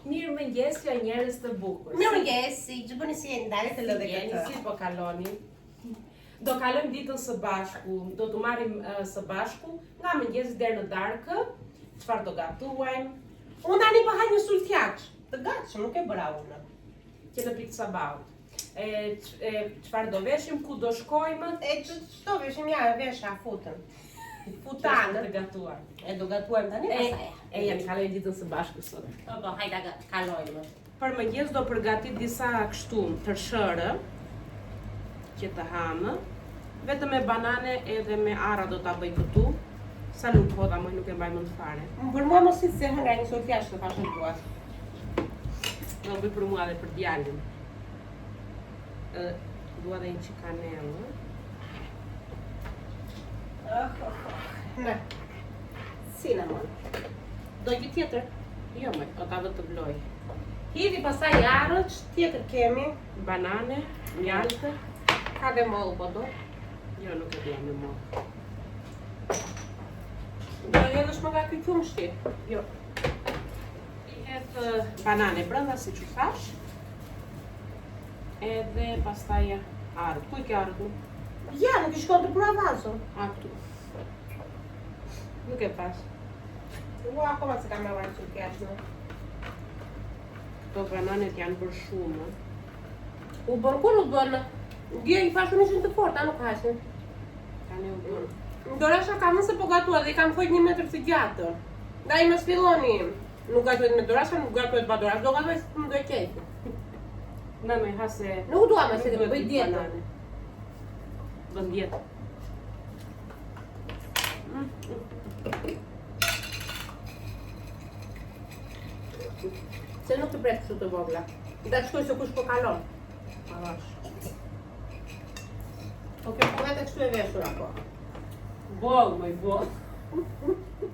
Mirë mëngjes, ja njerëz të bukur. Mirë mëngjes, si bëni si jeni dalë të lëdhe Jeni këtë? si po kaloni? Do kalojmë ditën së bashku, do të marrim së bashku nga mëngjesi deri në darkë. Çfarë do gatuajmë? Unë tani po haj një sultjaç. Të gatshëm, nuk e bëra unë. Që në pikë sabaut. Çfarë do veshim, ku do shkojmë? Çto veshim ja, vesha futën. Futanë. Të gatuar. E do gatuajmë tani pastaj. Janë kalojmë ditën së bashku sot. Po, hajde kalojmë. Për mëngjes do përgatit disa kështu tërshërë që të hamë. Vetëm me banane edhe me ara do ta bëj këtu. Sa nuk hodha, më nuk e mbaj mend fare. Për mua mos i se hënga një sultjaç të fashën duat. Do bëj për mua dhe për djalin. Dua dhe një çik kanellë. Ne. Cinnamon. Do një tjetër? Jo, më, o ta vë të vloj. Hidhi pastaj arëç, tjetër kemi. Banane, mjaltë. Ka dhe mollë po do. Jo, nuk e dua me mollë. Do hedhësh më nga ky qumshti? Jo. I hedh banane brenda siç u thash. Edhe pastaj arë. Ku I ke arët? Ja, nuk I shkon të pura vazo. A, këtu. Nuk e pas. Ua, akoma se kam marrë sultjaç në. Këto bananet janë bërë shumë. U bën kur u bën? Dje I fashën ishin të forta, nuk hashin. Tani u bën. Dorasha kam nëse po gatua dhe I kam fojt 1 metër të gjatë. Da I mos filloni. Nuk gatuet me dorasha, nuk gatuet pa dorasha. Do gatuet se më do e qejtë. Në me hase... Nuk dua me se të bëj dietë. Bën dietë. Se nuk të pret kështu të vogla. Da shkoj se kush po kalon. Parash. Po kjo po vetë kështu e veshur apo. Boll, më I boll.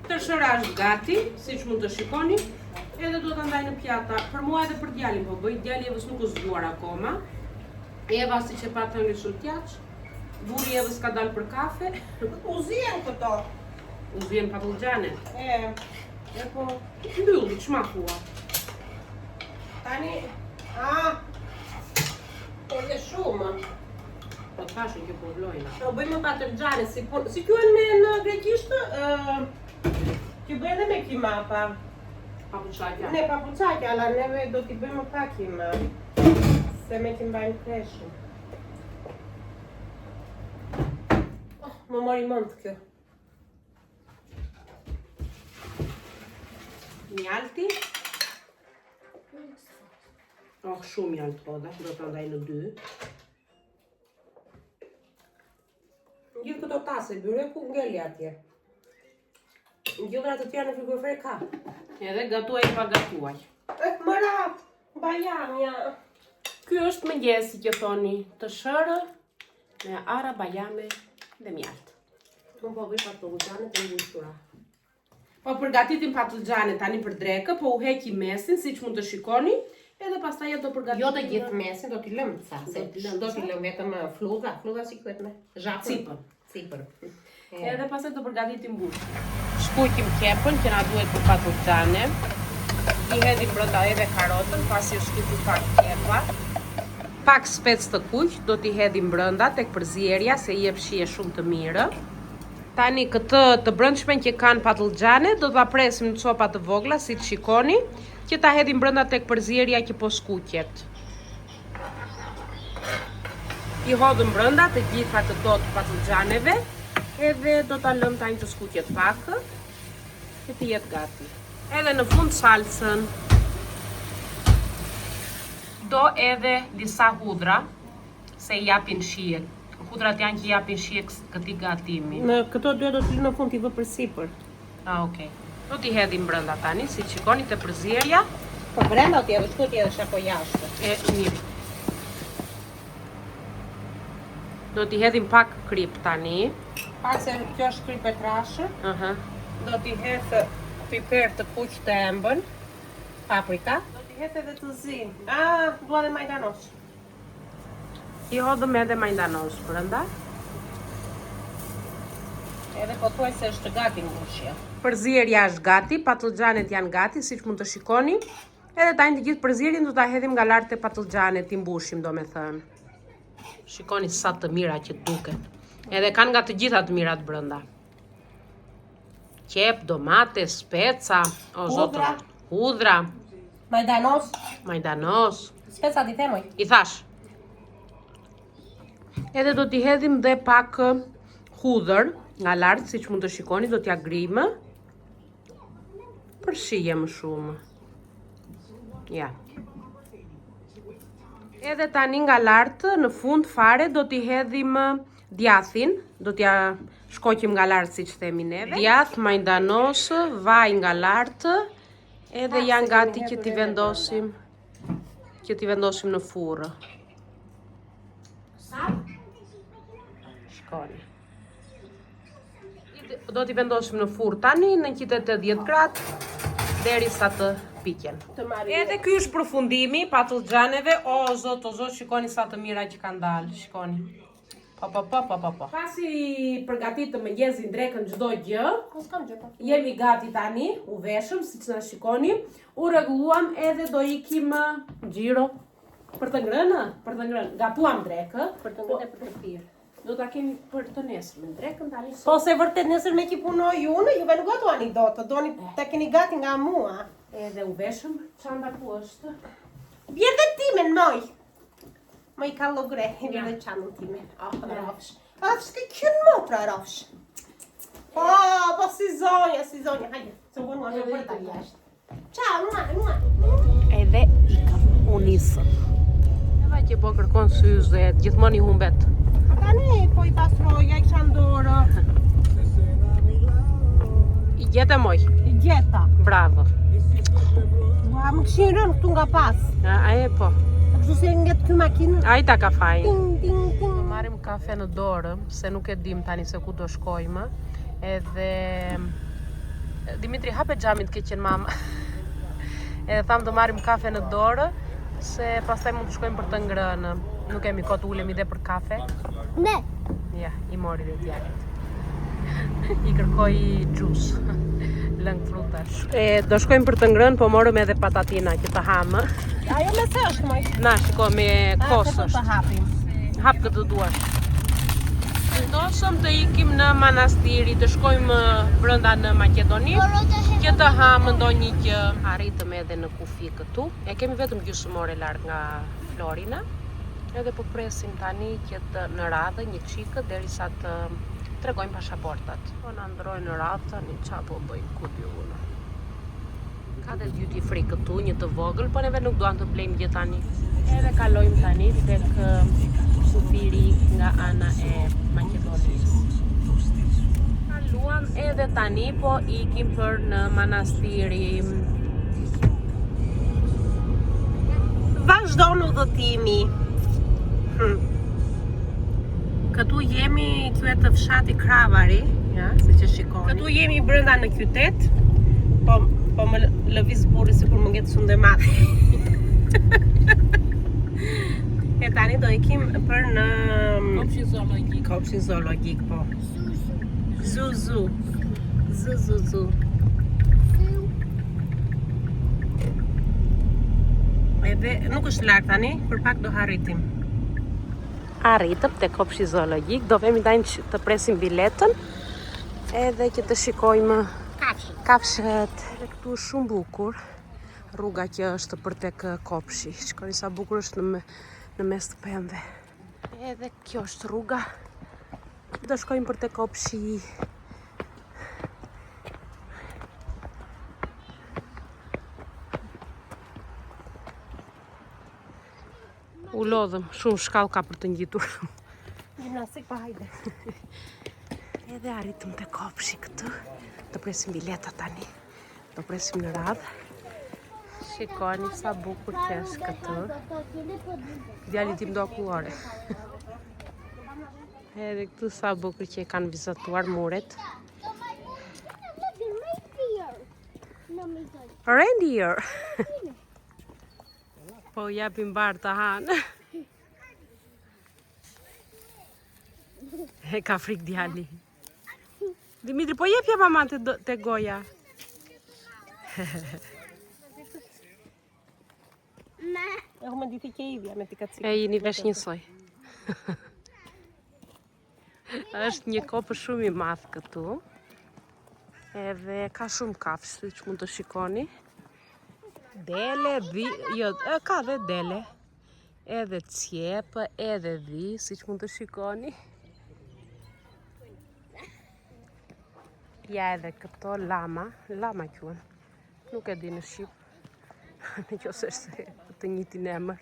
Tërshëra është gati, siç mund të shikoni. Edhe do ta ndaj në pjata. Për mua edhe për djalin po bëj. Djali Evës nuk është zgjuar akoma. Eva siç e patë në sultjaç. Burri Evës ka dalë për kafe. U zien këto. U vjen patullxhane. E po. Mbylli, çmakua. Tani. Po je shumë. Po të thashën që po vlojnë. Do bëjmë patërxhane si quhen në greqisht? Që bëjnë edhe me kimapa. Papuçaqja. Ne papuçaqja, alla neve do t'i bëjmë pa kima. Se me t'i mbajnë kreshën. Më mori mend kjo. Mjalti. Shumë mjalt hodha, do ta ndaj në 2. Gjithë këto tase byre ku ngeli atje. Gjithra të tjera në frigorifer ka. Edhe gatuaj pa gatuaj. Mëra, bajamja. Ky është mëngjesi që thoni, të shërë me ara, bajame dhe mjalt. Unë po bëj patullxhane të mbushura. Po përgatitim patullxhane tani për drekë, po u heqi mesin siç mund të shikoni, edhe pastaj do përgatitim. Jo të gjithë mesin, do t'i lëmë ca. Do t'i lëmë vetëm fluga si quhet me zhapën. Sipër. Edhe pastaj do përgatitim bushën. Shkuqim kepën që na duhet për patullxhane. I hedhim brenda edhe karotën, pasi është shkuqur pak kepa. Pak spec të kuq do t'i hedhim brenda tek përzierja se I jep shije shumë të mirë. Tani këtë të brendshmen që kanë patullxhane do ta presim në copa të vogla si të shikoni, që ta hedhim brenda tek përzierja që po skuqet. I hodhëm brenda të gjitha këto të patullxhaneve, edhe do ta lëm tani të skuqet pak, që të jetë gati. Edhe në fund salsën. Do edhe disa hudra, se I japin shije. Hudrat janë që I japin shije këtij gatimi. Në këto dy do t'i lë në fund t'i vë përsipër. Okej. Do t'i hedhim brenda tani, si shikoni te përzierja. Po brenda t'i edhe shku t'i edhe apo jashtë. Mirë. Do t'i hedhim pak krip tani. Pak se kjo është krip e trashër. Do t'i hedh piper të kuq të embën, paprika. Do t'i hedh edhe të zi. Dua dhe majdanos. I hodhëm edhe majdanos brenda. Edhe po thuaj se është gati mbushja. Përzierja është gati, patullxhanet janë gati, siç mund të shikoni. Edhe tani të gjithë përzierin do ta hedhim nga lart te patlıgjanet, ti mbushim domethënë. Shikoni sa të mira që duken. Edhe kanë nga të gjitha të mirat brenda. Qep, domate, speca, o zotëra, hudhra, majdanos. Speca di themoj. I thash. Edhe do t'i hedhim dhe pak hudhër nga lart, siç mund të shikoni, do t'ja grimë. Për shije më shumë. Ja. Edhe tani nga lart, në fund fare, do t'i hedhim djathin. Do t'ja shkoqim nga lart, siç themi neve. Djath, majdanos, vaj nga lart. Edhe janë gati që t'i vendosim. Që t'i vendosim në furrë. Shkoni. Do t'i vendosim në furrë tani në 180 gradë derisa të piqen. Edhe ky është përfundimi patlıgjaneve. O zot, shikoni sa të mira që kanë dalë. Shikoni. Po. Pasi përgatitëm mëngjesin, drekën çdo gjë, jemi gati tani, u veshëm siç na shikoni, u rregulluam edhe do ikim xhiro për të ngrënë, gatuam drekë, Për të ngrënë për të pirë. do ta kemi për të nesërmen. Drekën tani. Po se vërtet nesër me që punoj unë, juve nuk gatuani dot, doni ta keni gati nga mua. Edhe u veshëm, çanta ku është? Vjen dhe timen moj. Moj kallogre, vjen dhe çantën time. Rafsh. S'ke qenë motra rafsh. Po si zonja, hajde. Se unë mua për ta jashtë. Ciao, mua. Edhe ikëm, u nisëm. Eva që po kërkon syze, gjithmonë i humbet. Tani po i pastroja, i kisha ndorë. I gjete moj. I gjeta. Bravo. Ua, më këshin rënë këtu nga pas. A e po. Kështu se nga të kjo makinë. Ai ta ka fajin. Ting. Do marrim kafe në dorë, se nuk e dim tani se ku do shkojmë. Edhe Dimitri hape xhamin të keqen mama. Edhe tham do marrim kafe në dorë, se pastaj mund të shkojmë për të ngrënë. Nuk kemi kohë të ulemi dhe për kafe. Ne. Ja, i mori dhe djalit. I kërkoj gjus, lëng frutash. Do shkojmë për të ngrënë, po morëm edhe patatina që të hamë. Ajo me se është moj. Na, shiko, me kosë Të hapim. Hap këtë duash. Vendosëm të ikim në manastiri, të shkojmë brenda në Maqedoni, që të hamë ndonjë gjë. Arritëm edhe në kufi këtu. E kemi vetëm gjysmore larg nga Florina. Edhe po presim tani që të në radhë një çikë derisa të tregojmë pasaportat. Po na ndrojnë në radhë tani çfarë po bëjmë ku di unë. Ka dhe duty free këtu, një të vogël, po neve nuk duam të blejmë gjë tani. Edhe kalojmë tani tek kufiri nga ana e Maqedonisë. Kaluam edhe tani po ikim për në manastiri. Vazhdon udhëtimi. Këtu jemi quhet fshati Kravari, ja, siç e shikoni. Këtu jemi brenda në qytet. Po më lëviz burri sikur më ngjet sunde madhe. E tani do ikim për në kopshin zoologjik, po. Zu. Edhe nuk është larg tani, për pak do harritim. Arritëm te kopshi zoologjik, do vemi tani të presim biletën edhe që të shikojmë kafshët. Edhe këtu është shumë bukur rruga që është për tek kopshi. Shikoni sa bukur është në mes të pemëve. Edhe kjo është rruga. Do shkojmë për tek kopshi. U lodhëm, shumë shkallë ka për të ngjitur. Gjimnastik, pa hajde. Edhe arritëm te kopshi këtu. Do presim bileta tani. Do presim në radhë. Shikoni sa bukur që është këtu. Djali tim do akullore. Edhe këtu sa bukur që kanë vizatuar muret. Reindeer. Po japim bar të hanë. E ka frik djali. Dimitri, po jepja mama te goja. E më ditë ke Ivja me t'i kacik. E jeni vesh njësoj. Është një kopër shumë i madh këtu. Edhe ka shumë kafshë, siç mund të shikoni. Dele, ka dhe dele. Edhe cjepë, edhe dhi, siç mund të shikoni. Ja edhe këto lama quhen. Nuk e di në shqip. Nëse është të njëjtin emër.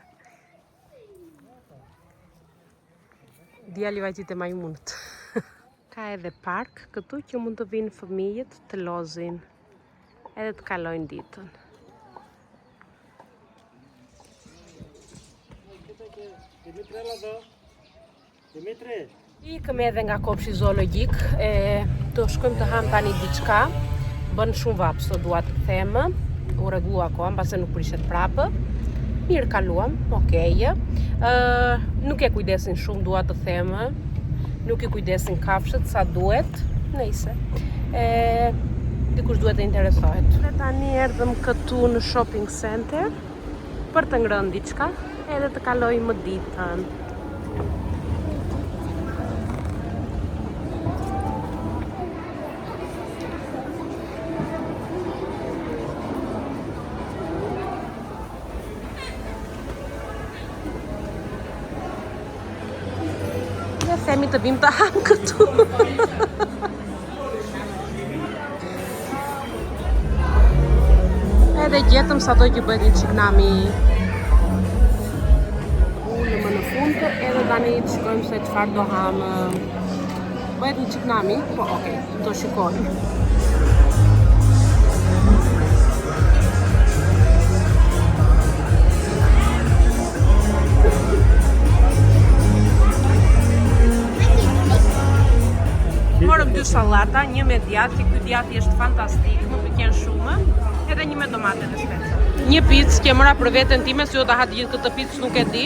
Djali vajtit e majmunët. Ka edhe park këtu që mund të vinë fëmijët të lozin edhe të kalojnë ditën. Dimitri. Ikëm edhe nga kopshi zoologjik, të shkojmë të ham tani diçka. Bën shumë vap, so dua të them. U rregullua kohën, pasi nuk prishet prapë. Mirë kaluam, okej. Nuk e kujdesin shumë, dua të them. Nuk i kujdesin kafshët sa duhet. Nëse. Dikush duhet të interesohet. Tani erdhëm këtu në shopping center për të ngrënë diçka edhe të kalojmë ditën. Themi të vim të ham këtu. Edhe gjetëm sa do që bëhet një qiknami ullë më në fund. Edhe tani të shikojmë se çfarë do ham. Bëhet një qiknami, po okej, do shikojmë. Morëm 2 sallata, një me djathi, ky djathi është fantastik, më pëlqen shumë, edhe një me domate dhe speca. Një picë që mëra për veten time, se jo ta ha gjithë këtë picë nuk e di.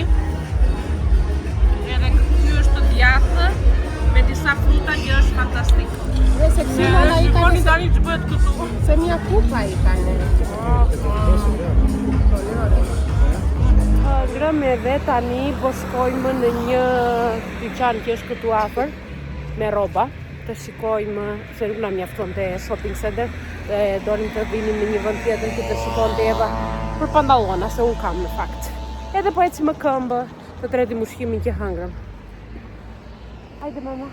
Edhe ky është djathë me disa fruta që është fantastik. Shikoni tani që bëhet këtu. Se mia kupa i kanë. Ngrëm edhe tani po shkojmë në një dyqan që është këtu afër me rroba. Të shikojmë, se nuk na mjafton të shopping center, dorim të vinim në një vend tjetër që të shikon të Eva për pantallona, se unë kam në fakt. Edhe po ecim më këmbë të tretim ushqimin që hangrëm. Hajde mama.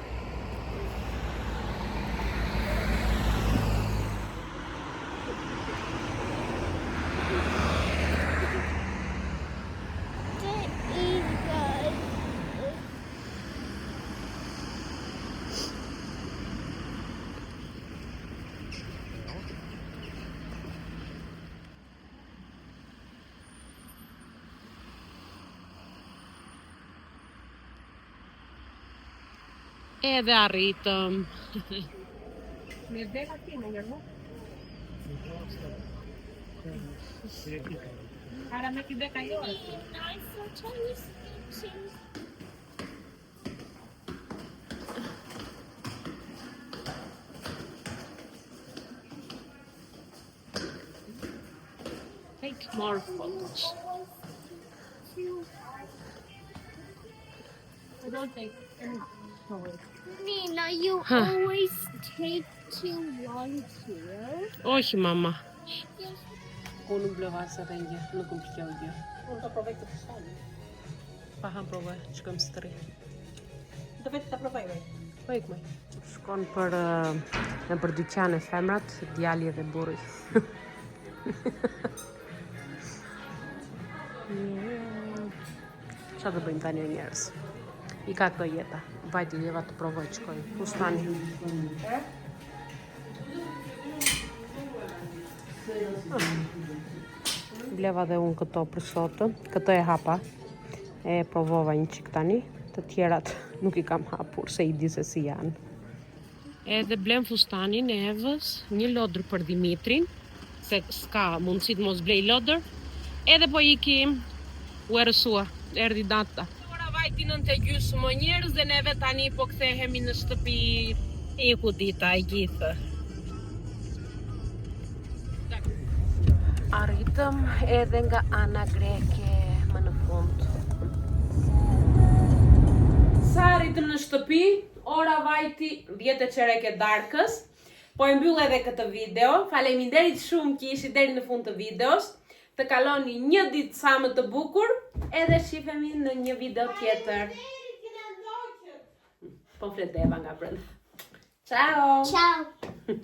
Edhe arritëm. Me vdek atje në njërë, no? Para me k'i vdek ajo. Take more photos. I don't take any photos. Nina, you always take too long here. Oj, mama. Unë nuk bleva se rengje, nuk më pëlqeu gjë. Unë të provoj të pështani. Pa ham provoj, shkojmë së tri. Do vetë të provoj, vaj. Po ikme. Shkon për dyqane femrat, djali dhe burri. Qa të bëjmë tani njerës? I ka këto jeta. Vajti Eva të provoj të shkojnë. Fustani. Bleva dhe unë këto për sotë. Këto e hapa. E provova një qik tani. Të tjerat nuk i kam hapur, se i di se si janë. Edhe blem fustanin e Evës. Një lodër për Dimitrin. Se s'ka mundësi të mos blej lodër. Edhe po ikim u erësua. Erdi data. Vajti 9:30 më njerëz dhe neve tani po kthehemi në shtëpi. Iku dita e gjithë. Arritëm edhe nga ana greke më në fund. Sa arritëm në shtëpi, ora vajti 10:15 e darkës. Po e mbyll edhe këtë video. Faleminderit shumë që ishit deri në fund të videos. Të kaloni një ditë sa më të bukur, edhe shifemi në një video tjetër. Po flet Eva nga brenda. Ciao! Ciao.